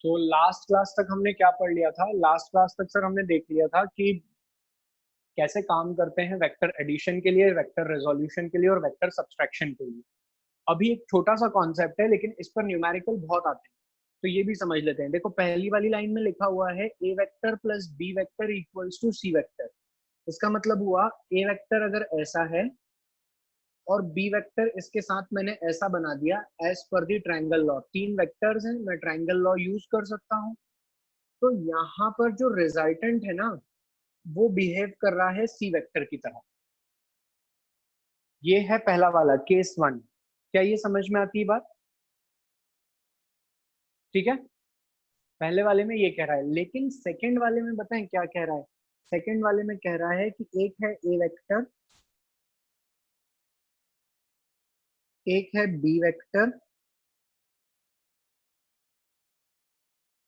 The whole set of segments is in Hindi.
तो लास्ट क्लास तक हमने क्या पढ़ लिया था? लास्ट क्लास तक सर हमने देख लिया था कि कैसे काम करते हैं वेक्टर एडिशन के लिए, वेक्टर रेजोल्यूशन के लिए और वेक्टर सब्सट्रैक्शन के लिए। अभी एक छोटा सा कॉन्सेप्ट है लेकिन इस पर न्यूमेरिकल बहुत आते हैं, तो ये भी समझ लेते हैं। देखो पहली वाली लाइन में लिखा हुआ है A vector plus B vector equals to C vector. इसका मतलब हुआ ए वेक्टर अगर ऐसा है और बी वेक्टर इसके साथ मैंने ऐसा बना दिया एज पर दी ट्रायंगल लॉ। तीन वेक्टर्स हैं, मैं ट्रायंगल लॉ यूज कर सकता हूँ। तो यहाँ पर जो रिजल्टेंट है ना, वो बिहेव कर रहा है सी वेक्टर की तरह। ये है पहला वाला केस वन। क्या ये समझ में आती है बात? ठीक है, पहले वाले में ये कह रहा है, लेकिन सेकंड वाले में बताएं क्या कह रहा है। सेकंड वाले में कह रहा है कि एक है ए वेक्टर, एक है बी वेक्टर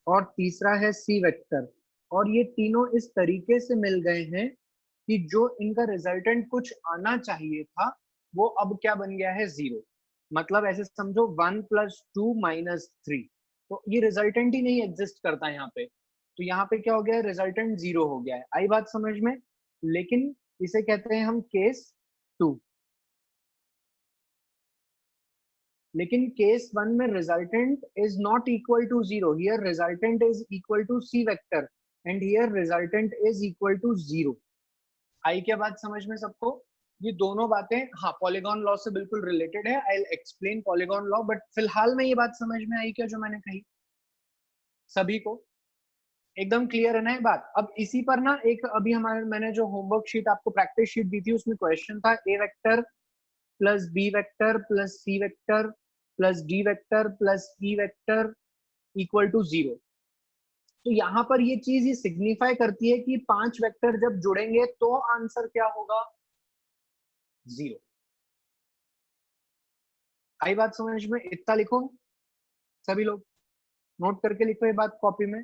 और तीसरा है सी वेक्टर। और ये तीनों इस तरीके से मिल गए हैं कि जो इनका रिजल्टेंट कुछ आना चाहिए था वो अब क्या बन गया है, जीरो। मतलब ऐसे समझो 1 + 2 - 3। तो ये रिजल्टेंट ही नहीं एग्जिस्ट करता यहाँ पे। तो यहाँ पे क्या हो गया है, रिजल्टेंट जीरो हो गया है। आई बात समझ में? लेकिन इसे कहते हैं हम केस टू। लेकिन केस वन में resultant is not equal to zero, here resultant is equal to C vector and here resultant is equal to zero. आई क्या बात समझ में सबको? ये दोनों बातें हाँ पॉलीगॉन लॉ से बिल्कुल रिलेटेड है। I explain polygon law, but फिलहाल में ये बात समझ में आई क्या जो मैंने कही? सभी को एकदम क्लियर है ना ये बात? अब इसी पर ना एक अभी हमारे मैंने जो होमवर्क शीट आपको प्रैक्टिस शीट दी थी उसमें क्वेश्चन था A vector plus B vector plus C vector plus D vector plus E vector equal to zero. तो यहाँ पर ये चीज ये सिग्निफाई करती है कि पांच वेक्टर जब जुड़ेंगे तो आंसर क्या होगा, जीरो। आई बात समझ में? इतना लिखो सभी लोग, नोट करके लिखो ये बात कॉपी में।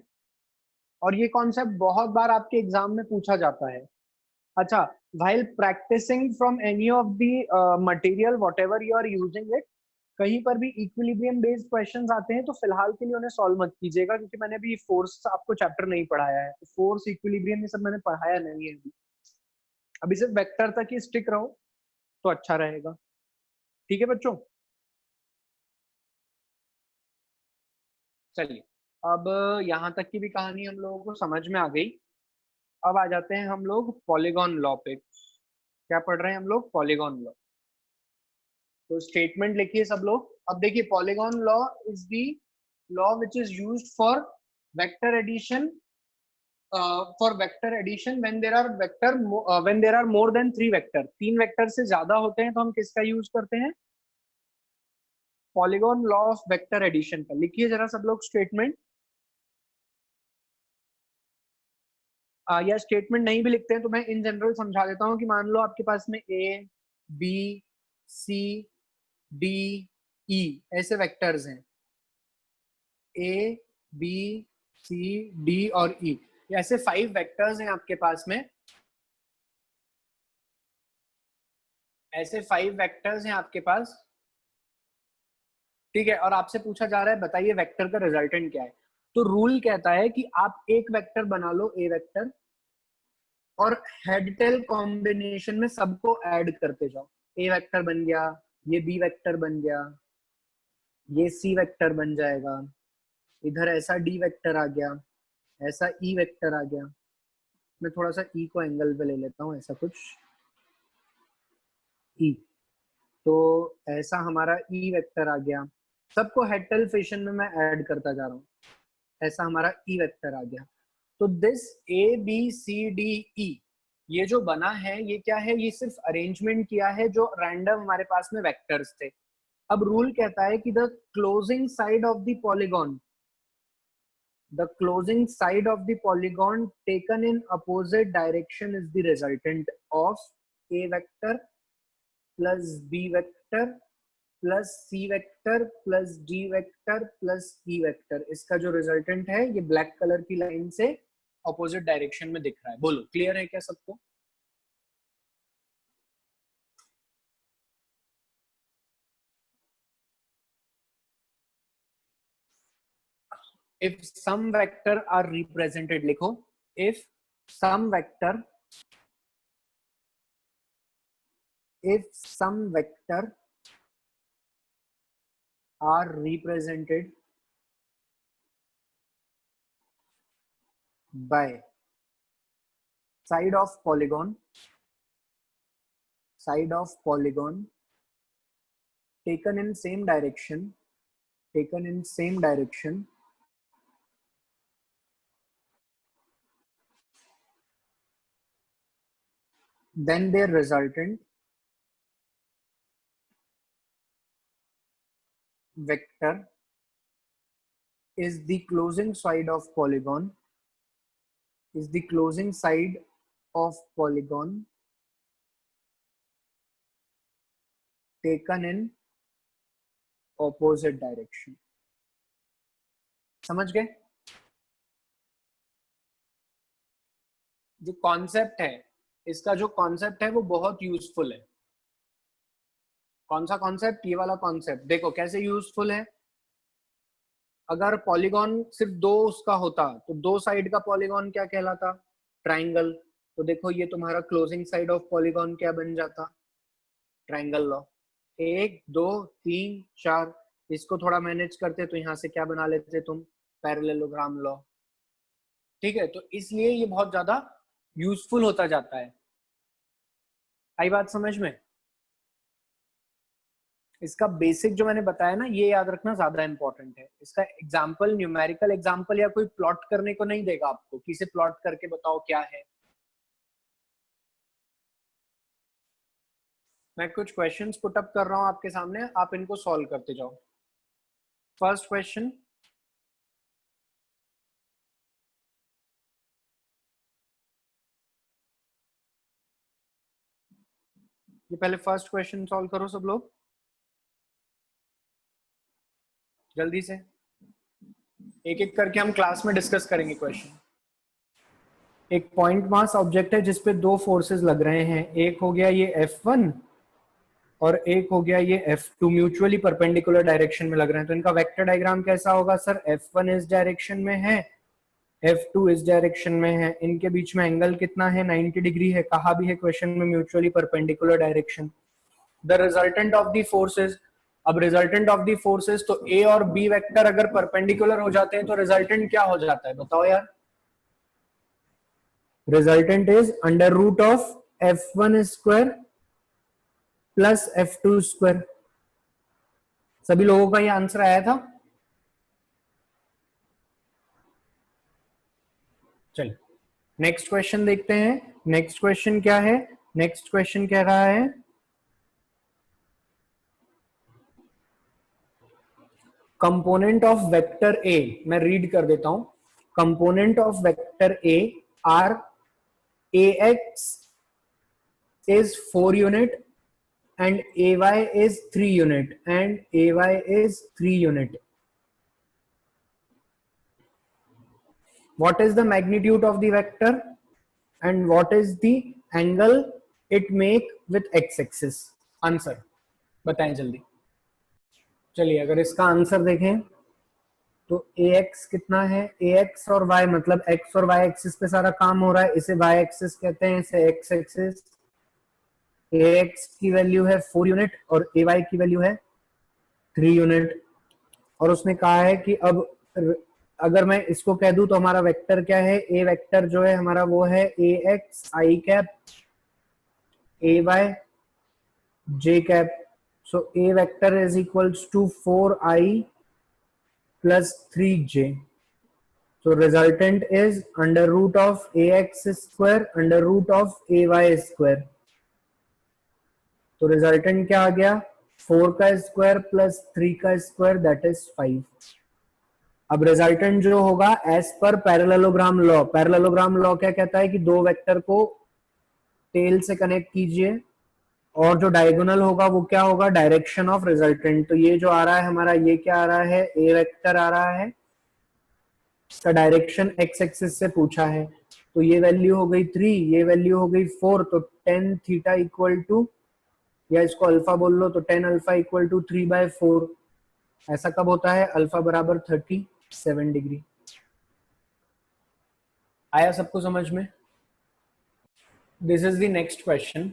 और ये कॉन्सेप्ट बहुत बार आपके एग्जाम में पूछा जाता है। अच्छा, while practicing from any of the material whatever you are using it, कहीं पर भी इक्विलिब्रियम बेस्ड क्वेश्चंस आते हैं तो फिलहाल के लिए उन्हें सॉल्व मत कीजिएगा, क्योंकि मैंने अभी फोर्स आपको चैप्टर नहीं पढ़ाया है। तो फोर्स इक्विलिब्रियम ये सब मैंने पढ़ाया नहीं है अभी। अभी सिर्फ वेक्टर तक ही स्टिक रहो तो अच्छा रहेगा। ठीक है बच्चों, चलिए अब यहाँ तक की भी कहानी हम लोगों को समझ में आ गई। अब आ जाते हैं हम लोग पॉलीगॉन लॉ पे। क्या पढ़ रहे हैं हम लोग? Polygon law. तो स्टेटमेंट लिखिए सब लोग। अब देखिए polygon law is the law which is used for vector addition, for vector addition when there are vector when there are more than three vector. तीन वेक्टर से ज्यादा होते हैं तो हम किसका यूज करते हैं? Polygon law of vector addition का। लिखिए जरा सब लोग स्टेटमेंट। या स्टेटमेंट नहीं भी लिखते हैं तो मैं इन जनरल समझा देता हूँ कि मान लो आपके पास में ए बी सी डी ई ऐसे वेक्टर्स हैं। ए बी सी डी और ई, ऐसे 5 वेक्टर्स हैं आपके पास में। ऐसे 5 वेक्टर्स हैं आपके पास, ठीक है। और आपसे पूछा जा रहा है बताइए वेक्टर का रिजल्टेंट क्या है। तो रूल कहता है कि आप एक वेक्टर बना लो ए वेक्टर और हेड टेल कॉम्बिनेशन में सबको ऐड करते जाओ। ए वेक्टर बन गया, ये बी वेक्टर बन गया, ये सी वेक्टर बन जाएगा, इधर ऐसा डी वेक्टर आ गया, ऐसा ई वेक्टर आ गया। मैं थोड़ा सा ई को एंगल पे ले लेता हूँ, ऐसा कुछ ई। तो ऐसा हमारा ई वेक्टर आ गया। सबको हेड फैशन में मैं ऐड करता जा रहा हूँ। ऐसा हमारा ई वेक्टर आ गया। तो this A B C D E ये जो बना है ये क्या है? ये सिर्फ अरेंजमेंट किया है जो रैंडम हमारे पास में वेक्टर्स थे। अब रूल कहता है कि the closing side of the polygon, the closing side of the polygon taken in opposite direction is the resultant of a vector plus b vector plus c vector plus d vector plus e vector। इसका जो रिजल्टेंट है ये ब्लैक कलर की लाइन से ऑपोजिट डायरेक्शन में दिख रहा है। बोलो क्लियर है क्या सबको? if some vector are represented, लिखो if some vector are represented by side of polygon taken in same direction, then their resultant vector is the closing side of polygon taken in opposite direction. समझ गए? जो कॉन्सेप्ट है, इसका जो कॉन्सेप्ट है वो बहुत यूजफुल है. कौन सा कॉन्सेप्ट? ये वाला कॉन्सेप्ट. देखो कैसे यूजफुल है. अगर पॉलीगॉन सिर्फ दो उसका होता तो दो साइड का पॉलीगॉन क्या कहलाता? ट्राइंगल. तो देखो ये तुम्हारा क्लोजिंग साइड ऑफ पॉलीगॉन क्या बन जाता? Triangle law. 1 2 3 4. इसको थोड़ा मैनेज करते तो यहाँ से क्या बना लेते तुम? Parallelogram law. ठीक है, तो इसलिए ये बहुत ज्यादा यूजफुल होता जाता है. आई बात समझ में? इसका बेसिक जो मैंने बताया ना, ये याद रखना ज्यादा इंपॉर्टेंट है. इसका एग्जाम्पल, न्यूमेरिकल एग्जाम्पल या कोई प्लॉट करने को नहीं देगा आपको कि इसे प्लॉट करके बताओ क्या है. मैं कुछ क्वेश्चंस पुट अप कर रहा हूं आपके सामने, आप इनको सॉल्व करते जाओ. फर्स्ट क्वेश्चन, ये पहले फर्स्ट क्वेश्चन सॉल्व करो सब लोग जल्दी से. एक एक करके हम क्लास में डिस्कस करेंगे क्वेश्चन. एक पॉइंट मास ऑब्जेक्ट है जिसपे दो फोर्सेस लग रहे हैं. एक हो गया ये F1 और एक हो गया ये F2. म्यूचुअली परपेंडिकुलर डायरेक्शन में लग रहे हैं. तो इनका वेक्टर डायग्राम कैसा होगा सर? F1 इस डायरेक्शन में है, F2 इस डायरेक्शन में है. इनके बीच में एंगल कितना है? 90 डिग्री है. कहा भी है क्वेश्चन में mutually perpendicular direction. The resultant of the forces. अब रिजल्टेंट ऑफ द फोर्सेस, तो A और B वेक्टर अगर परपेंडिकुलर हो जाते हैं तो रिजल्टेंट क्या हो जाता है बताओ यार? Resultant is under root of F1 square plus F2 square. सभी लोगों का ये आंसर आया था? चलिए नेक्स्ट क्वेश्चन देखते हैं. नेक्स्ट क्वेश्चन क्या है? नेक्स्ट क्वेश्चन कह रहा है कंपोनेंट ऑफ वेक्टर ए. मैं रीड कर देता हूं. Component of vector A R ax is 4 unit and ay is 3 unit and ay is 3 unit. What is the magnitude of the vector and what is the angle it make with x-axis? Answer बताएं जल्दी. चलिए अगर इसका आंसर देखें तो ax कितना है? ax और y, मतलब x और y एक्सिस पे सारा काम हो रहा है. इसे y एक्सिस कहते हैं, इसे x एक्सिस. ax की वैल्यू है 4 यूनिट और ay की वैल्यू है 3 यूनिट. और उसने कहा है कि अब अगर मैं इसको कह दूं तो हमारा वेक्टर क्या है? a वेक्टर जो है हमारा वो है ax i cap ay j cap. So a vector is equals to 4i plus 3j. So resultant is under root of ax square under root of ay square. तो रिजल्टेंट क्या आ गया? 4 का स्क्वायर प्लस 3 का स्क्वायर दैट इज 5. अब रिजल्टेंट जो होगा as per parallelogram law. Parallelogram law क्या कहता है कि दो वेक्टर को टेल से कनेक्ट कीजिए और जो डायगोनल होगा वो क्या होगा? Direction of resultant. तो ये जो आ रहा है हमारा, ये क्या आ रहा है? ए वेक्टर आ रहा है, इसका डायरेक्शन एक्स एक्सिस से पूछा है. तो ये वैल्यू हो गई 3, ये वैल्यू हो गई 4. तो tan थीटा इक्वल टू, या इसको अल्फा बोल लो, तो tan अल्फा इक्वल टू 3/4. ऐसा कब होता है? अल्फा बराबर 30. 7 डिग्री। आया सबको समझ में? This is the next question.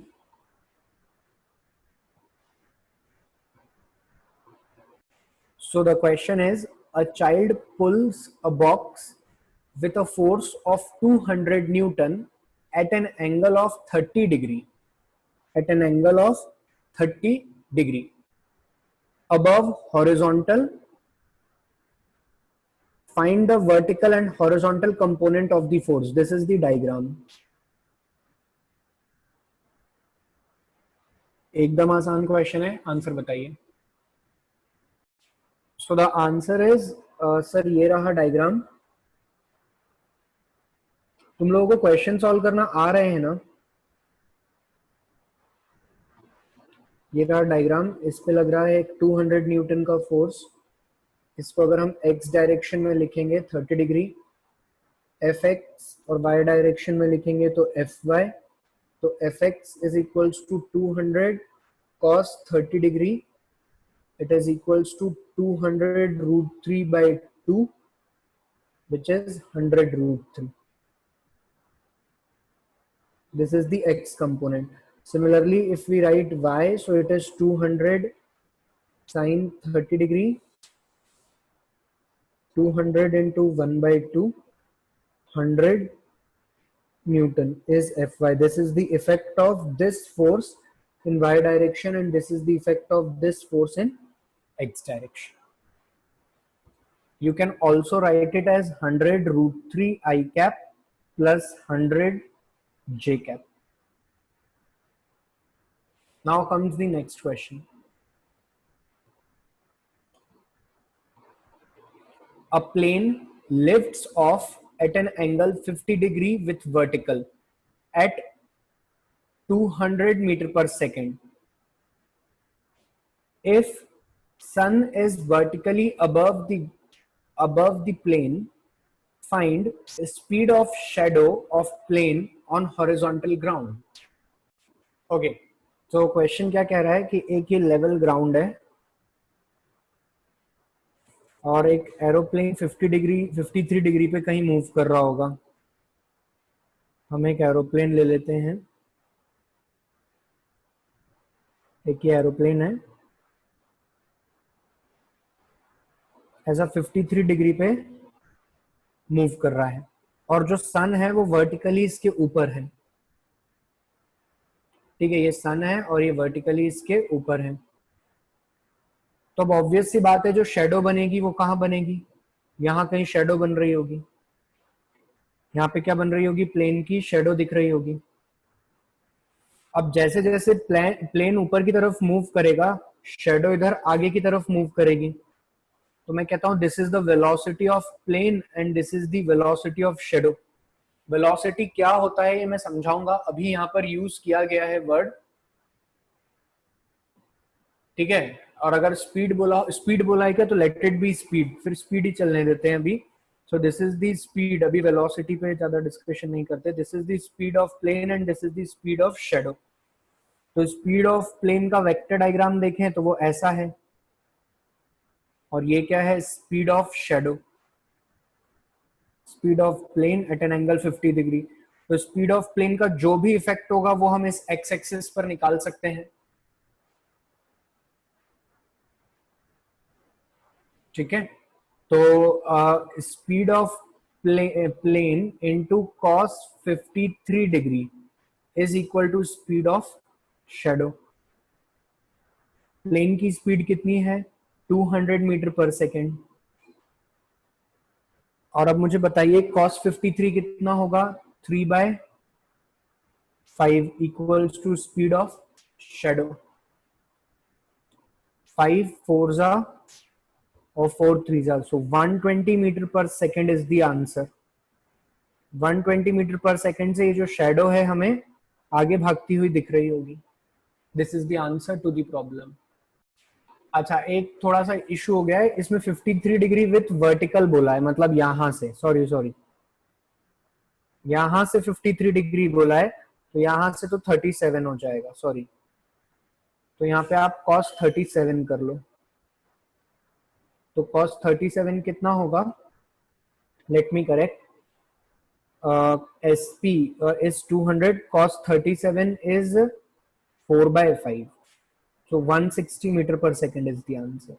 So the question is, a child pulls a box with a force of 200 Newton at an angle of 30 degree, at an angle of 30 degree above horizontal. Find the vertical and horizontal component of the force. This is the diagram. एकदम आसान क्वेश्चन है, आंसर बताइए। So the answer is sir ये रहा डायग्राम। तुम लोगों को क्वेश्चन सॉल्व करना आ रहे हैं ना? ये रहा डायग्राम, इस पे लग रहा है एक 200 न्यूटन का फोर्स। इसको अगर हम x डायरेक्शन में लिखेंगे 30 डिग्री, fx और y डायरेक्शन में लिखेंगे तो fy, तो fx is equals to 200 cos 30 degree, it is equals to 200 root 3 by 2, which is 100 root 3. This is the x component. Similarly, if we write y, so it is 200 sin 30 degree, 200 into 1 by 2, 100 Newton is Fy. This is the effect of this force in y direction, and this is the effect of this force in x direction. You can also write it as 100 root 3 I cap plus 100 j cap. Now comes the next question. A plane lifts off at an angle 50 degree with vertical at 200 meter per second. If sun is vertically above the plane, find the speed of shadow of plane on horizontal ground. Okay, तो क्वेश्चन क्या कह रहा है कि एक ही लेवल ग्राउंड है और एक एरोप्लेन 50 डिग्री 53 डिग्री पे कहीं मूव कर रहा होगा। हम एक एरोप्लेन ले लेते हैं, एक ही एरोप्लेन है, ऐसा 53 डिग्री पे मूव कर रहा है और जो सन है वो वर्टिकली इसके ऊपर है। ठीक है, ये सन है और ये वर्टिकली इसके ऊपर है। तो अब ऑब्वियस सी बात है, जो शेडो बनेगी वो कहाँ बनेगी? यहाँ कहीं शेडो बन रही होगी। यहाँ पे क्या बन रही होगी? प्लेन की शेडो दिख रही होगी। अब जैसे जैसे प्लेन ऊपर की तरफ मूव करेगा, शेडो इधर आगे की तरफ मूव करेगी। तो मैं कहता हूं this is the velocity of plane and this is the velocity of shadow. Velocity क्या होता है ये मैं समझाऊंगा, अभी यहाँ पर यूज किया गया है वर्ड। ठीक है, और अगर स्पीड बोला है क्या तो लेट इट बी स्पीड, फिर स्पीड ही चलने देते हैं अभी। So this is the speed, अभी वेलोसिटी पे ज्यादा डिस्कशन नहीं करते। This is the speed of plane and this is the speed of shadow. तो स्पीड ऑफ प्लेन का वेक्टर डायग्राम देखें तो वो ऐसा है, और ये क्या है? Speed of shadow, speed of plane at an angle 50 degree. तो स्पीड ऑफ प्लेन का जो भी इफेक्ट होगा वो हम इस एक्स एक्सिस पर निकाल सकते हैं। ठीक है, तो speed of plane into cos 53 degree is equal to speed of shadow. Plane की स्पीड कितनी है? 200 मीटर पर सेकेंड। और अब मुझे बताइए cos 53 कितना होगा? 3/5 equals to speed of shadow. 5 4 जा और 4 3 जा, so 120 meter per second is the answer. 120 meter per second से ये जो शेडो है हमें आगे भागती हुई दिख रही होगी। This is the answer to the problem. अच्छा, एक थोड़ा सा इशू हो गया है इसमें, 53 डिग्री विथ वर्टिकल बोला है, मतलब यहां से, सॉरी यहां से 53 डिग्री बोला है, तो यहां से तो 37 हो जाएगा, सॉरी। तो यहाँ पे आप cos 37 कर लो, तो cos 37 कितना होगा? Let me correct. SP is 200, cos 37 is 4 by 5. So 160 meter per second is the answer.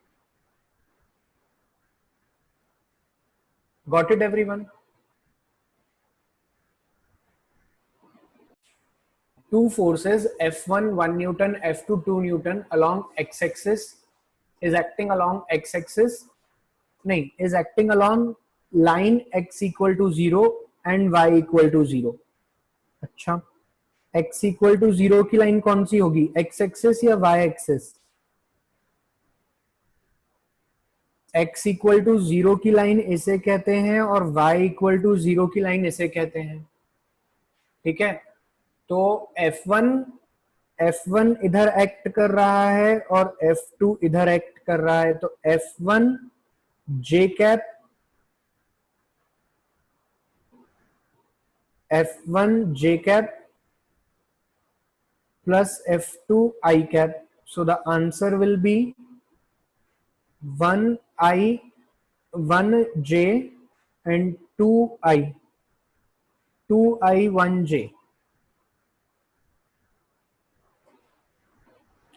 Got it, everyone? Two forces, F1 1 Newton, F2 2 Newton along x-axis is acting along x-axis. नहीं, is acting along line x equal to 0 and y equal to 0. अच्छा, x equal to 0 की लाइन कौन सी होगी, x एक्सिस या y axis? x equal to 0 की लाइन इसे कहते हैं और y इक्वल टू 0 की लाइन इसे कहते हैं. ठीक है, तो F1 इधर एक्ट कर रहा है और F2 इधर एक्ट कर रहा है, तो F1 j cap, F1 j cap plus F2 I cap. So the answer will be 1I, 1j and 2I, 2I 1j.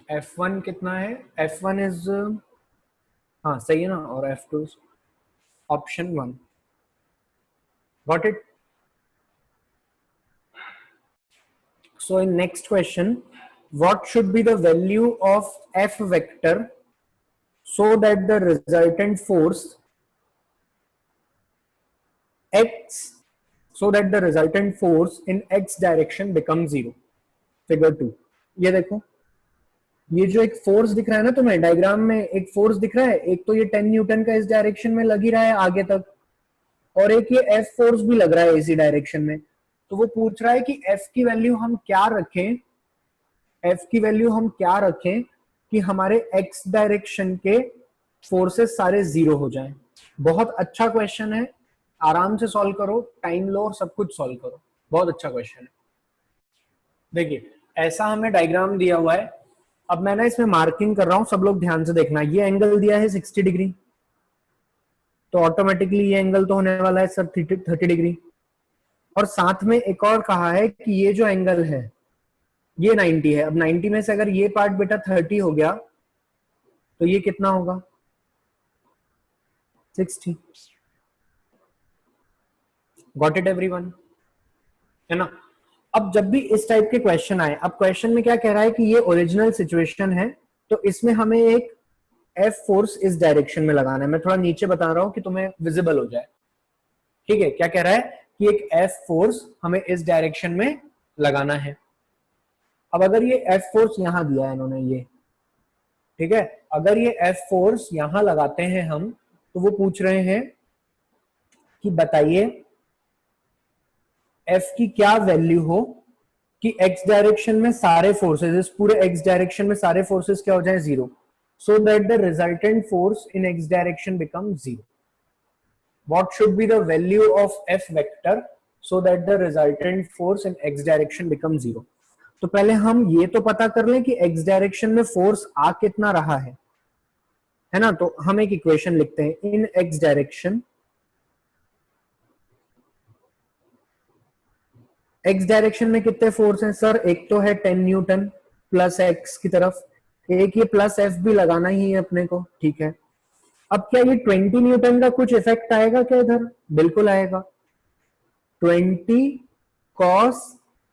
F1 कितना है, F1 is हाँ सही है ना, और F2 is option 1. Got it? So in next question, what should be the value of F vector so that the resultant force X, so that the resultant force in X direction becomes 0? Figure 2. ये देखो, ये जो एक फोर्स दिख रहा है ना तुम्हें डायग्राम में, एक फोर्स दिख रहा है, एक तो ये 10 न्यूटन का इस डायरेक्शन में लग ही रहा है आगे तक, और एक ये F फोर्स भी लग रहा है इसी डायरेक्शन में. तो वो पूछ रहा है कि F की वैल्यू हम क्या रखें, F की वैल्यू हम क्या रखें कि हमारे X डायरेक्शन के फोर्सेस सारे 0 हो जाएं. बहुत अच्छा क्वेश्चन है, आराम से सॉल्व करो, टाइम लो और सब कुछ सॉल्व करो. बहुत अच्छा क्वेश्चन है. देखिए ऐसा हमें डायग्राम दिया हुआ है. अब मैं ना इसमें मार्किंग कर रहा हूं, सब लोग ध्यान से देखना. ये एंगल दिया है 60 डिग्री, तो ऑटोमेटिकली ये एंगल तो होने वाला है सर 30 डिग्री. और साथ में एक और कहा है कि ये जो एंगल है ये 90 है. अब 90 में से अगर ये पार्ट बेटा 30 हो गया तो ये कितना होगा, 60. गॉट इट एवरीवन, है ना? अब जब भी इस टाइप के क्वेश्चन आए, अब क्वेश्चन में क्या कह रहा है कि ये ओरिजिनल सिचुएशन है, तो इसमें हमें एक F फोर्स इस डायरेक्शन में लगाना है. मैं थोड़ा नीचे बता रहा हूं कि तुम्हें विजिबल हो जाए. ठीक है, क्या कह रहा है कि एक F फोर्स हमें इस डायरेक्शन में लगाना है. अब अगर ये F फोर्स यहां दिया है इन्होंने ये, ठीक है, अगर ये F फोर्स यहां लगाते हैं हम, तो वो पूछ रहे हैं कि बताइए F की क्या वैल्यू हो कि X डायरेक्शन में सारे फोर्सेस, इस पूरे X डायरेक्शन में सारे फोर्सेस क्या हो जाए, 0, so that the resultant force in X direction becomes 0. What should be the value of F vector so that the resultant force in X direction becomes 0? तो पहले हम ये तो पता कर लें कि X डायरेक्शन में फोर्स आ कितना रहा है ना? तो हम एक इक्वेशन लिखते हैं, इन X डायरेक्शन, X डायरेक्शन में कितने फोर्स हैं सर? एक तो है 10 न्यूटन प्लस X की तरफ, एक ये प्लस F भी लगाना ही है अपने को. ठीक है, अब क्या ये 20 न्यूटन का कुछ इफेक्ट आएगा क्या इधर? बिल्कुल आएगा. 20 cos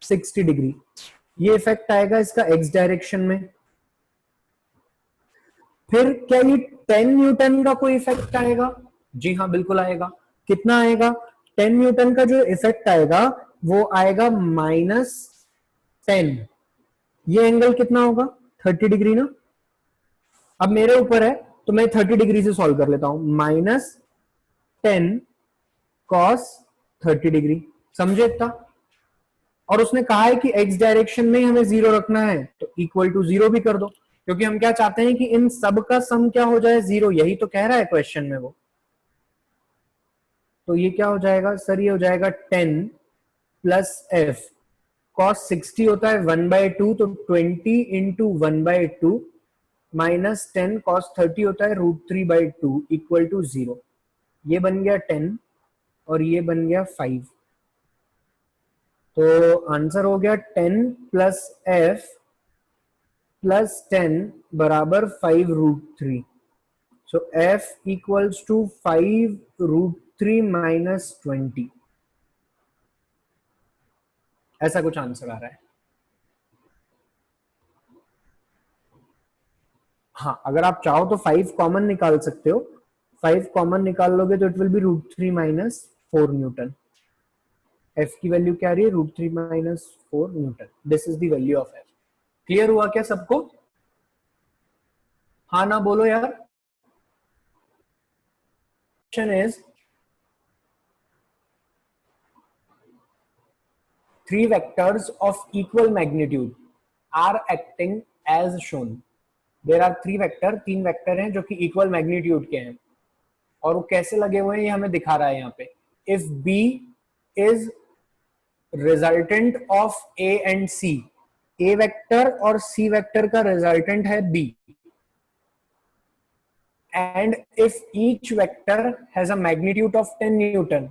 60 डिग्री ये इफेक्ट आएगा इसका X डायरेक्शन में. फिर क्या ये 10 न्यूटन का कोई इफेक्ट आएगा? जी हाँ बिल्कुल आएगा. कितना आएगा? 10 न्यूटन का जो इफेक्ट आएगा वो आएगा -10. ये एंगल कितना होगा? 30 डिग्री ना. अब मेरे ऊपर है तो मैं 30 डिग्री से सॉल्व कर लेता हूं. -10 cos 30 डिग्री, समझे इतना? और उसने कहा है कि X डायरेक्शन में हमें 0 रखना है, तो इक्वल टू 0 भी कर दो, क्योंकि हम क्या चाहते हैं कि इन सब का सम क्या हो जाए, 0. यही तो कह रहा है क्वेश्चन में वो. तो ये क्या हो जाएगा सर? ये हो जाएगा 10 प्लस F. cos 60 होता है 1/2, तो 20 इंटू 1/2 माइनस 10 cos 30 होता है √3/2 इक्वल टू 0. ये बन गया 10 और ये बन गया 5। तो आंसर हो गया 10 प्लस एफ प्लस 10 बराबर 5√3। सो f इक्वल्स टू 5√3 माइनस 20। ऐसा कुछ आंसर आ रहा है। हाँ, अगर आप चाहो तो 5 कॉमन निकाल सकते हो। 5 कॉमन निकाल लोगे तो it will be √3 minus 4 newton. f की वैल्यू क्या आ रही है? √3 minus 4 newton. This is the value of f। Clear हुआ क्या सबको? हाँ ना बोलो यार। Question is 3 vectors of equal magnitude are acting as shown। There are 3 vector, 3 vector हैं जो कि इक्वल मैग्नीट्यूड के हैं और वो कैसे लगे हुए हैं ये हमें दिखा रहा है यहाँ पे। If b is resultant of a and c, a vector और c वेक्टर का रिजल्टेंट है b, and if each vector has a magnitude of 10 Newton,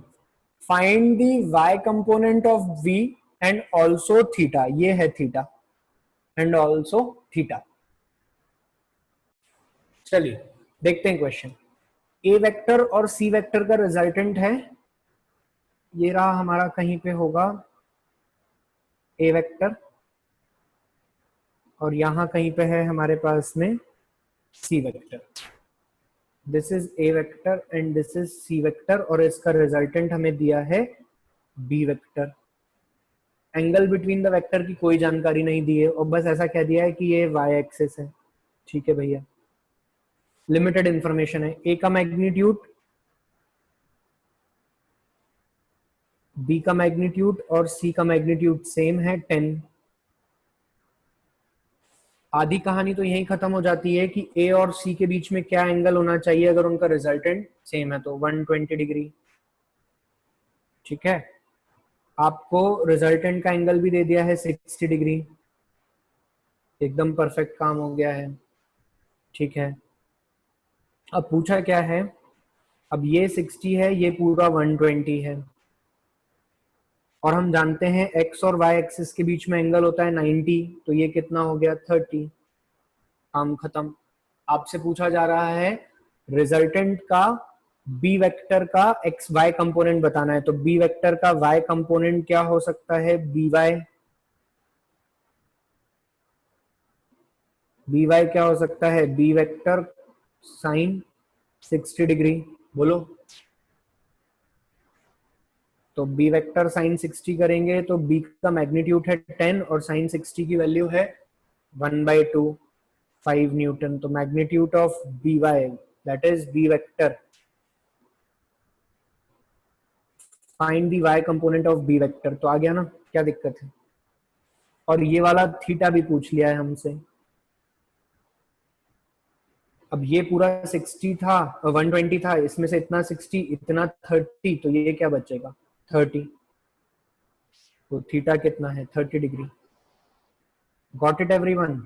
find the y component of v and also theta। ये है theta and also theta। चलिए देखते हैं क्वेश्चन। a वेक्टर और c वेक्टर का रिजल्टेंट है, ये रहा हमारा, कहीं पे होगा a वेक्टर और यहां कहीं पे है हमारे पास में c vector. This is a vector and this is c vector और इसका रिजल्टेंट हमें दिया है b vector. Angle between the vector की कोई जानकारी नहीं दी है और बस ऐसा कह दिया है कि ये y एक्सिस है। ठीक है भैया, लिमिटेड इंफॉर्मेशन है। a का मैग्नीट्यूड, b का मैग्नीट्यूड और c का मैग्नीट्यूड सेम है 10। आधी कहानी तो यही खत्म हो जाती है कि a और c के बीच में क्या एंगल होना चाहिए अगर उनका रिजल्टेंट सेम है तो 120 डिग्री। ठीक है, आपको रिजल्टेंट का एंगल भी दे दिया है 60 डिग्री। एकदम परफेक्ट काम हो गया है। ठीक है, अब पूछा क्या है, अब ये 60 है, ये पूरा 120 है और हम जानते हैं x और y एक्सिस के बीच में एंगल होता है 90, तो ये कितना हो गया 30। काम खत्म। आपसे पूछा जा रहा है रिजल्टेंट का b वेक्टर का x y कंपोनेंट बताना है, तो b वेक्टर का y कंपोनेंट क्या हो सकता है? by क्या हो सकता है? b vector sine 60 degree. बोलो, तो b वेक्टर साइन 60 करेंगे तो b का मैग्नीट्यूड है 10 और साइन 60 की वैल्यू है 1/2, 5 न्यूटन। तो magnitude of by that is b vector. Find the y component of b vector. तो आ गया ना, क्या दिक्कत है? और ये वाला थीटा भी पूछ लिया है हमसे। अब ये पूरा 60 था, 120 था, इसमें से इतना 60, इतना 30, तो ये क्या बचेगा? 30। तो थीटा कितना है? 30 डिग्री। Got it everyone?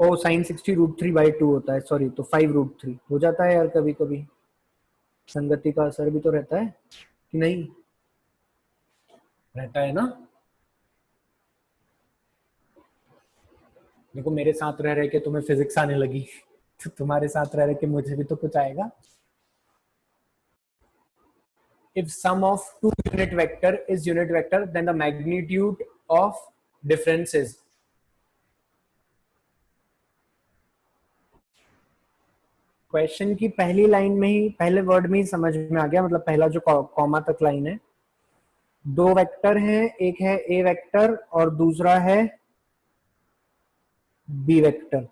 ओ साइन 60 √3/2 होता है, सॉरी, तो 5√3 हो जाता है यार। कभी कभी संगति का असर भी तो रहता है कि नहीं? रहता है ना। देखो, मेरे साथ रह रहे के तुम्हें फिजिक्स आने लगी तो तुम्हारे साथ रह रहे के मुझे भी तो कुछ आएगा। If sum of two unit vector is unit vector, then the magnitude of difference is। Question की पहली लाइन में ही, पहले वर्ड में ही समझ में आ गया, मतलब पहला जो कॉमा तक लाइन है। दो वेक्टर हैं, एक है a वेक्टर और दूसरा है b वेक्टर।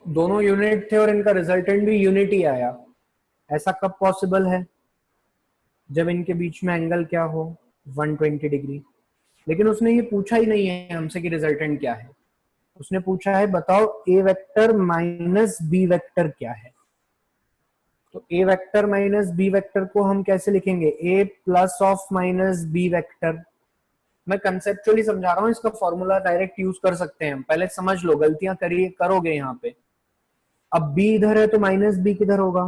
दोनों यूनिट थे और इनका रिजल्टेंट भी यूनिट ही आया। ऐसा कब पॉसिबल है? जब इनके बीच में एंगल क्या हो? 120 डिग्री। लेकिन उसने ये पूछा ही नहीं है हमसे कि रिजल्टेंट क्या है। उसने पूछा है बताओ a vector minus b vector क्या है। तो a vector minus b vector को हम कैसे लिखेंगे? a plus of minus b vector. मैं कंसेप्चुअली समझा रहा हूँ, इसका फॉर्मूला डायरेक्ट यूज कर सकते हैं, पहले समझ लो, गलतियां करिए करोगे यहाँ पे। अब b इधर है तो माइनस b किधर होगा?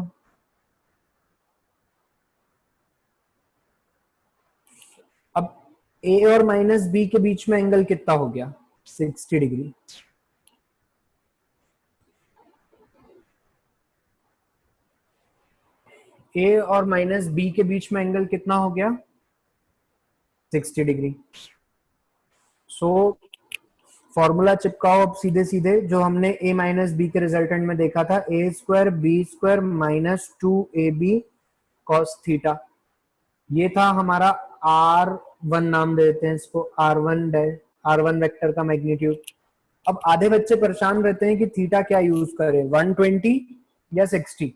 अब a और माइनस b के बीच में एंगल कितना हो गया? 60 डिग्री। a और माइनस b के बीच में एंगल कितना हो गया? 60 डिग्री। सो फॉर्मूला चिपकाओ अब सीधे सीधे, जो हमने a माइनस बी के रिजल्टेंट में देखा था, a square B square minus 2ab cos theta. ये था हमारा r1, नाम देते हैं इसको r1 वेक्टर का मैग्नीट्यूड। अब आधे बच्चे परेशान रहते हैं कि थीटा क्या यूज करें, 120 या 60।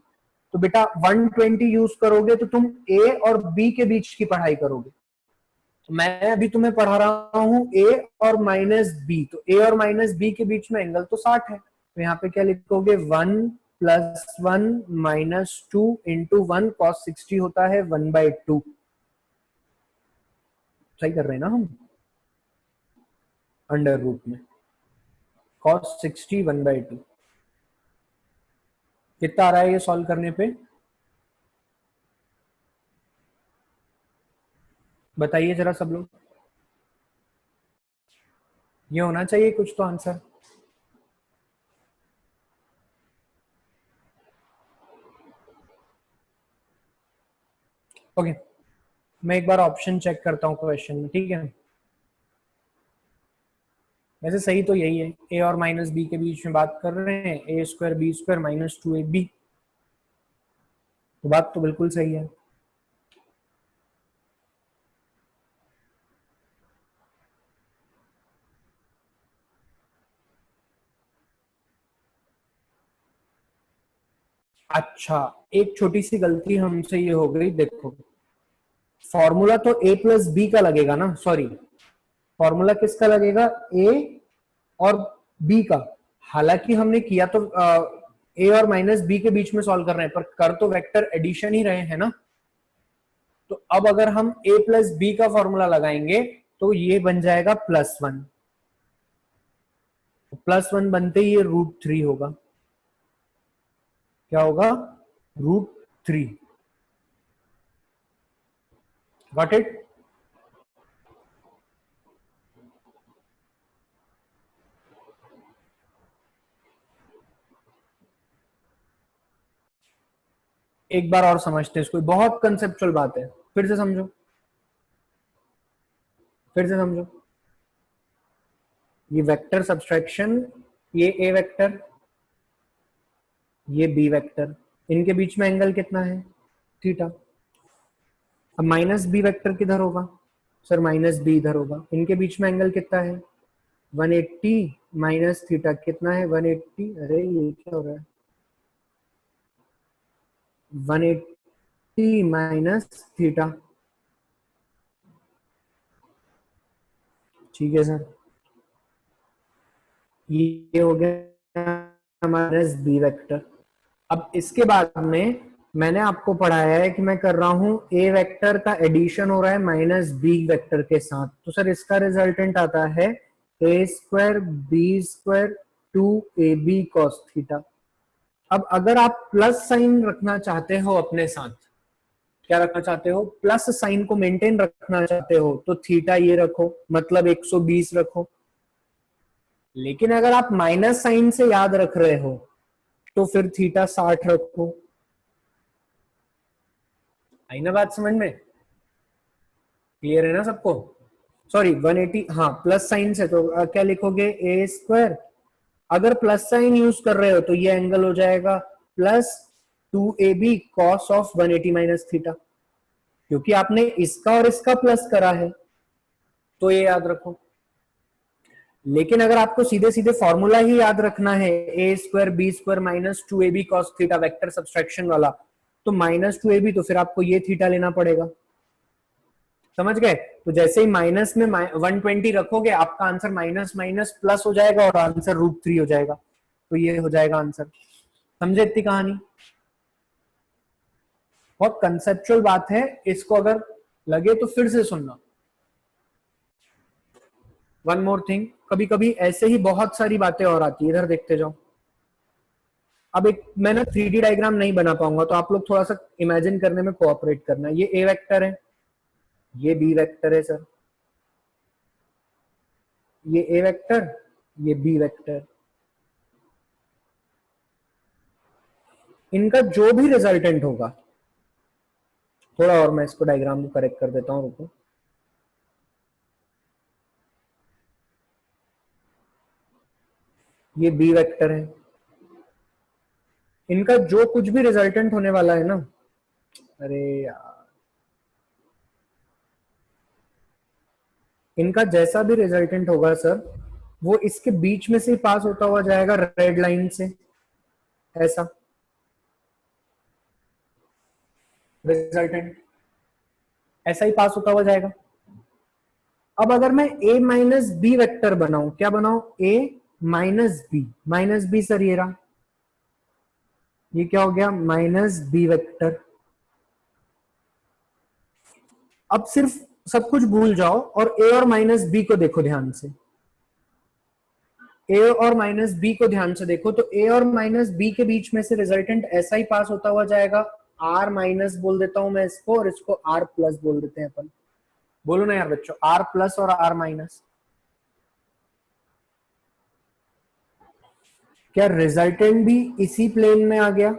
तो बेटा 120 यूज करोगे तो तुम a और b के बीच की पढ़ाई करोगे। तो मैं अभी तुम्हें पढ़ा रहा हूं a और माइनस b, तो a और माइनस b के बीच में एंगल तो 60 है। तो यहाँ पे क्या लिखोगे, 1 + 1 - 2 × 1 cos 60 होता है 1/2। सही कर रहे हैं ना हम? अंडर रूट में cos 60 1/2 कितना आ रहा है ये सॉल्व करने पे? बताइए जरा सब लोग। ये होना चाहिए कुछ तो आंसर। ओके, मैं एक बार ऑप्शन चेक करता हूँ क्वेश्चन में, ठीक है? वैसे सही तो यही है, a और माइनस b के बीच में बात कर रहे हैं, a square b square minus 2ab, तो बात तो बिल्कुल सही है। अच्छा, एक छोटी सी गलती हमसे ये हो गई, देखो फॉर्मूला तो a प्लस बी का लगेगा ना, सॉरी फॉर्मूला किसका लगेगा, a और b का। हालांकि हमने किया तो a और माइनस b के बीच में सॉल्व कर रहे हैं, पर कर तो वेक्टर एडिशन ही रहे हैं ना। तो अब अगर हम a प्लस बी का फॉर्मूला लगाएंगे तो ये बन जाएगा +1, +1 बनते ही ये √3 होगा। क्या होगा? √3। Got it? एक बार और समझते हैं इसको, बहुत कंसेप्चुअल बात है, फिर से समझो, फिर से समझो। ये वेक्टर सब्सट्रैक्शन, ये ए वेक्टर, ये बी वेक्टर, इनके बीच में एंगल कितना है? थीटा। अब माइनस बी वेक्टर किधर होगा? सर माइनस बी इधर होगा। इनके बीच में एंगल कितना है? 180 माइनस थीटा कितना है? 180। अरे ये क्या हो रहा है? 180 माइनस थीटा। ठीक है सर, ये हो गया माइनस बी वेक्टर। अब इसके बाद में मैंने आपको पढ़ाया है कि मैं कर रहा हूं ए वेक्टर का एडिशन हो रहा है माइनस बी वेक्टर के साथ, तो सर इसका रिजल्टेंट आता है a square B square 2ab cos theta. अब अगर आप प्लस साइन रखना चाहते हो अपने साथ, क्या रखना चाहते हो? प्लस साइन को मेंटेन रखना चाहते हो, तो थीटा ये रखो, मतलब 120 रखो। लेकिन अगर आप माइनस साइन से याद रख रहे हो तो फिर थीटा 60 रखो। आई ना बात समझ में? क्लियर है ना सबको? सॉरी 180, हाँ प्लस साइन से, तो क्या लिखोगे? ए स्क्वायर। अगर प्लस साइन यूज कर रहे हो तो ये एंगल हो जाएगा +2ab cos of 180 minus theta, क्योंकि आपने इसका और इसका प्लस करा है, तो ये याद रखो। लेकिन अगर आपको सीधे सीधे फॉर्मूला ही याद रखना है, A square B square minus 2ab cos theta vector subtraction वाला, तो -2ab, तो फिर आपको ये थीटा लेना पड़ेगा। समझ गए? तो जैसे ही माइनस में 120 रखोगे, आपका आंसर माइनस माइनस प्लस हो जाएगा और आंसर √3 हो जाएगा। तो ये हो जाएगा आंसर। समझे इतनी कहानी? बहुत कंसेप्चुअल बात है, इसको अगर लगे तो फिर से सुनना। वन मोर थिंग, कभी कभी ऐसे ही बहुत सारी बातें और आती है, इधर देखते जाओ। अब एक मैं ना 3D डायग्राम नहीं बना पाऊंगा, तो आप लोग थोड़ा सा इमेजिन करने में कोऑपरेट करना। ये ए वेक्टर है, ये बी वेक्टर है सर, ये ए वेक्टर, ये बी वेक्टर। इनका जो भी रिजल्टेंट होगा, थोड़ा और मैं इसको डायग्राम को करेक्ट कर देता हूं, रुको। ये बी वेक्टर है, इनका जो कुछ भी रिजल्टेंट होने वाला है ना, अरे यार, इनका जैसा भी रिजल्टेंट होगा सर, वो इसके बीच में से पास होता हुआ जाएगा रेड लाइन से, ऐसा रिजल्टेंट ऐसा ही पास होता हुआ जाएगा। अब अगर मैं a माइनस बी वेक्टर बनाऊं, क्या बनाऊं, a माइनस बी सर, ये रहा, ये क्या हो गया, माइनस बी वेक्टर। अब सिर्फ सब कुछ भूल जाओ और a और माइनस बी को देखो ध्यान से, a और माइनस बी को ध्यान से देखो, तो a और माइनस बी के बीच में से रिजल्टेंट ऐसा ही पास होता हुआ जाएगा। r माइनस बोल देता हूं मैं इसको, और इसको r प्लस बोल देते हैं अपन। बोलो ना यार बच्चों, r प्लस और r माइनस। क्या रिजल्टेंट भी इसी प्लेन में आ गया?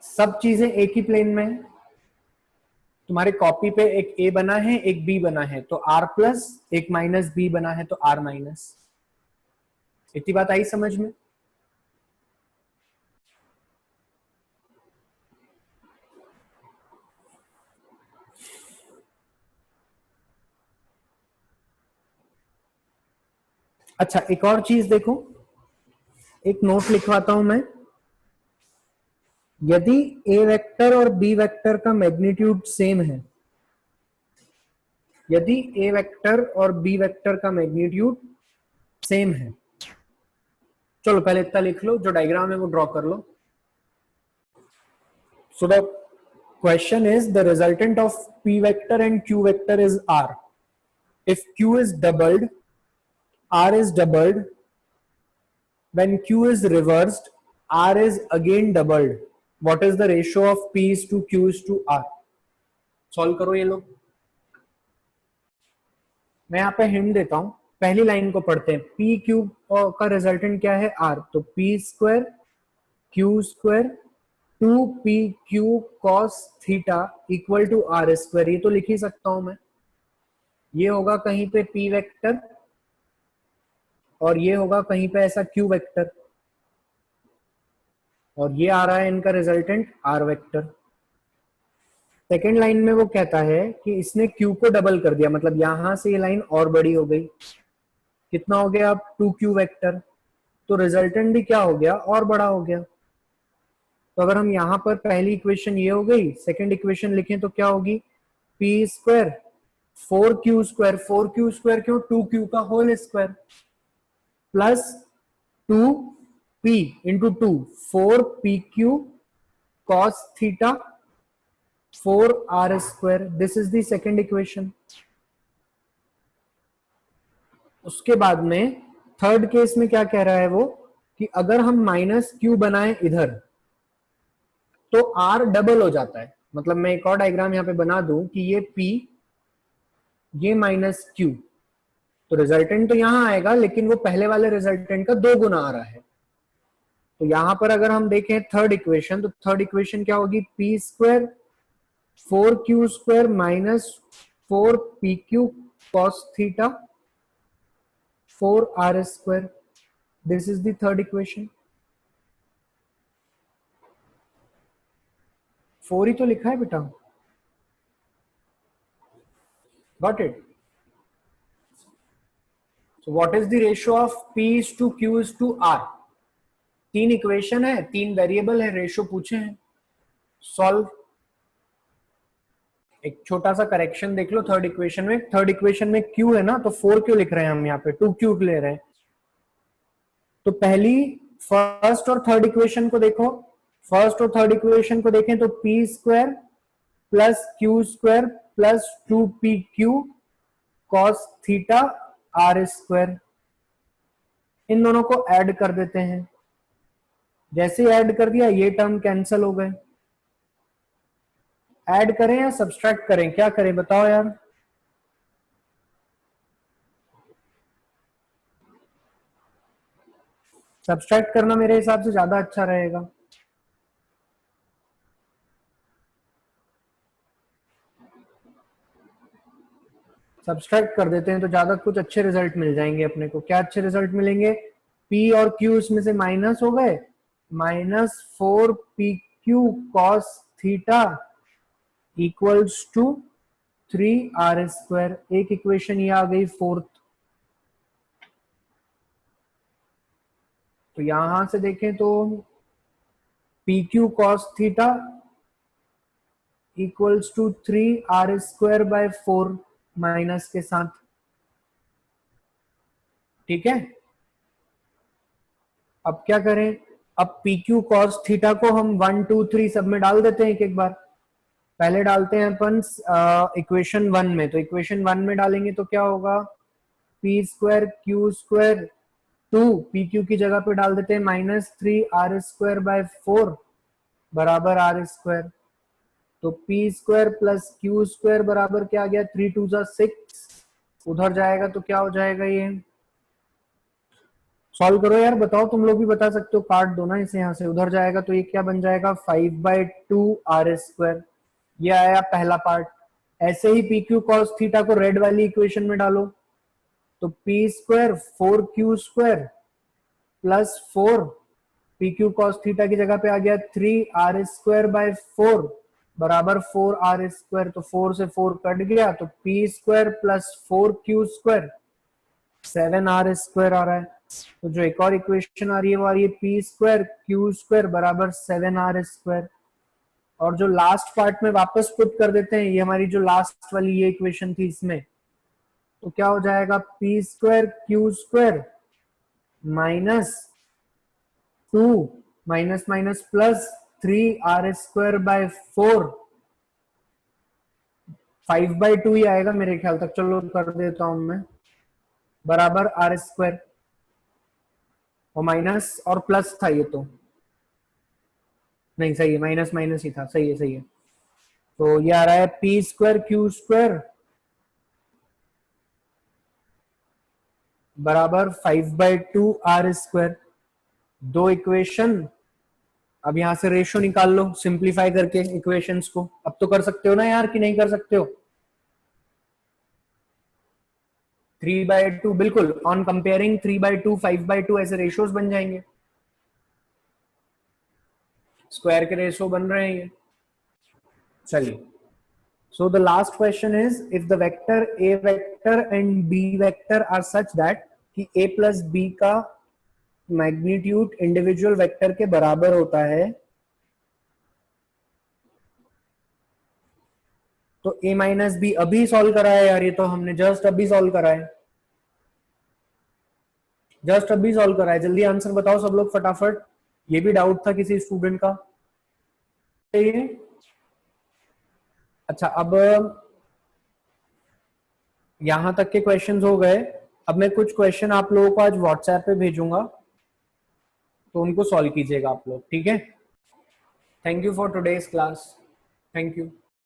सब चीजें एक ही प्लेन में है। तुम्हारे कॉपी पे एक a बना है, एक b बना है, तो r प्लस, एक माइनस b बना है तो r माइनस। इतनी बात आई समझ में? अच्छा, एक और चीज देखो, एक नोट लिखवाता हूं मैं। यदि a वेक्टर और b वेक्टर का मैग्नीट्यूड सेम है, यदि a वेक्टर और b वेक्टर का मैग्नीट्यूड सेम है, चलो पहले इतना लिख लो, जो डायग्राम है वो ड्रॉ कर लो। So the question is, the resultant of p vector and q vector is r. If q is doubled, r is doubled. When q is reversed, r is again doubled. What is the ratio of p is to q is to r? Solve करो ये लोग। मैं यहाँ पे हिंट देता हूं, पहली लाइन को पढ़ते हैं। पी क्यू का रिजल्टेंट क्या है, आर, तो P square Q square 2pq cos theta equal to R square. ये तो लिख ही सकता हूं मैं। ये होगा कहीं पे p वेक्टर और ये होगा कहीं पे ऐसा q वेक्टर, और ये आ रहा है इनका resultant r vector. Second line में वो कहता है कि इसने q को डबल कर दिया, मतलब यहां से ये लाइन और बड़ी हो गई। कितना हो गया अब, 2q वेक्टर, तो रिजल्टेंट भी क्या हो गया, और बड़ा हो गया। तो अगर हम यहां पर पहली इक्वेशन ये हो गई, सेकंड इक्वेशन लिखें तो क्या होगी, P square 4q square, 4q square क्यों, 2q का whole square, plus 2p into 2, 4pq cos theta 4r square. This is the second equation. उसके बाद में थर्ड केस में क्या कह रहा है वो, कि अगर हम माइनस क्यू बनाएं इधर, तो r डबल हो जाता है। मतलब मैं एक और डायग्राम यहाँ पे बना दूं कि ये p, ये माइनस क्यू, तो रिजल्टेंट तो यहां आएगा, लेकिन वो पहले वाले रिजल्टेंट का 2 गुना आ रहा है। तो यहां पर अगर हम देखें थर्ड इक्वेशन, तो थर्ड इक्वेशन क्या होगी, P square 4q square minus 4pq cos theta 4r square. This is the third equation. 4 ही तो लिखा है बेटा, got it. So what is the ratio of p is to q is to r? 3 equation है, 3 वेरिएबल है, रेशियो पूछे हैं, सॉल्व। एक छोटा सा करेक्शन देख लो थर्ड इक्वेशन में। थर्ड इक्वेशन में q है ना, तो 4 क्यों लिख रहे हैं हम यहाँ पे, 2q ले रहे हैं। तो पहली, फर्स्ट और थर्ड इक्वेशन को देखो, फर्स्ट और थर्ड इक्वेशन को देखें तो P square plus Q square plus 2pq cos theta R square, इन दोनों को ऐड कर देते हैं। जैसे ऐड कर दिया ये टर्म कैंसिल हो गए। ऐड करें या सब्सट्रैक्ट करें, क्या करें बताओ यार। सब्सट्रैक्ट करना मेरे हिसाब से ज्यादा अच्छा रहेगा। सब्सट्रैक्ट कर देते हैं तो ज्यादा कुछ अच्छे रिजल्ट मिल जाएंगे अपने को। क्या अच्छे रिजल्ट मिलेंगे, P और Q इसमें से माइनस हो गए, -4pq cos theta equals to 3r square. एक इक्वेशन ये आ गई फोर्थ। तो यहां से देखें तो pq cos theta equals to 3r square by 4 minus के साथ, ठीक है। अब क्या करें, अब pq cos थीटा को हम 1 2 3 सब में डाल देते हैं एक एक बार। पहले डालते हैं अपन इक्वेशन 1 में, तो इक्वेशन 1 में डालेंगे तो क्या होगा, P square Q square 2 P Q की जगह पे डाल देते हैं -3r स्क्वायर बाय 4 बराबर आर स्क्वायर। तो P square plus Q square बराबर क्या आ गया, 3 2 6, उधर जाएगा तो क्या हो जाएगा, ये सॉल्व करो यार, बताओ, तुम लोग भी बता सकते हो, काट दो ना इसे, यहां से उधर जाएगा तो ये क्या बन जाएगा 5/2r स्क्वायर। ये आया पहला पार्ट। ऐसे ही पी क्यू कॉस थीटा को रेड वाली इक्वेशन में डालो, तो P square 4q square plus 4 P Q cos theta की जगह पे आ गया 3r स्क्वायर बाय 4 बराबर 4r स्क्वायर। तो 4 से 4 कट गया, तो P square plus 4q square 7r square आ रहा है। तो जो एक और इक्वेशन आ रही है वो आ रही है पी स्क्वायर क्यू स्क्वायर बराबर 7r स्क्वायर। और जो लास्ट पार्ट में वापस पुट कर देते हैं, ये हमारी जो लास्ट वाली ये इक्वेशन थी, इसमें तो क्या हो जाएगा, P square Q square minus 2 minus minus plus 3r square by 4 5/2 ही आएगा मेरे ख्याल तक, चलो कर देता हूं मैं, बराबर आर स्क्वायर, और माइनस और प्लस था, ये तो नहीं सही है, माइनस माइनस ही था, सही है सही है। तो ये आ रहा है पी स्क्वायर क्यू स्क्वायर बराबर 5/2 आर स्क्वायर। दो इक्वेशन, अब यहां से रेशो निकाल लो सिंप्लीफाई करके इक्वेशंस को। अब तो कर सकते हो ना यार, कि नहीं कर सकते हो, 3/2 बिल्कुल, ऑन कंपेयरिंग 3/2 5/2 ऐसे रेशोज बन जाएंगे, स्क्वायर के रेशो बन रहे हैं ये। चलिए, so the last question is, if the vector a vector and b vector are such that कि a plus b का मैग्नीट्यूड इंडिविजुअल वेक्टर के बराबर होता है, तो a माइनस बी अभी सॉल्व करा है यार, ये तो हमने जस्ट अभी सॉल्व करा है, जस्ट अभी सॉल्व करा है। जल्दी आंसर बताओ सब लोग फटाफट, ये भी डाउट था किसी स्टूडेंट का। अच्छा, अब यहां तक के क्वेश्चंस हो गए। अब मैं कुछ क्वेश्चन आप लोगों को आज व्हाट्सएप पे भेजूंगा, तो उनको सॉल्व कीजिएगा आप लोग, ठीक है। Thank you for today's class, thank you.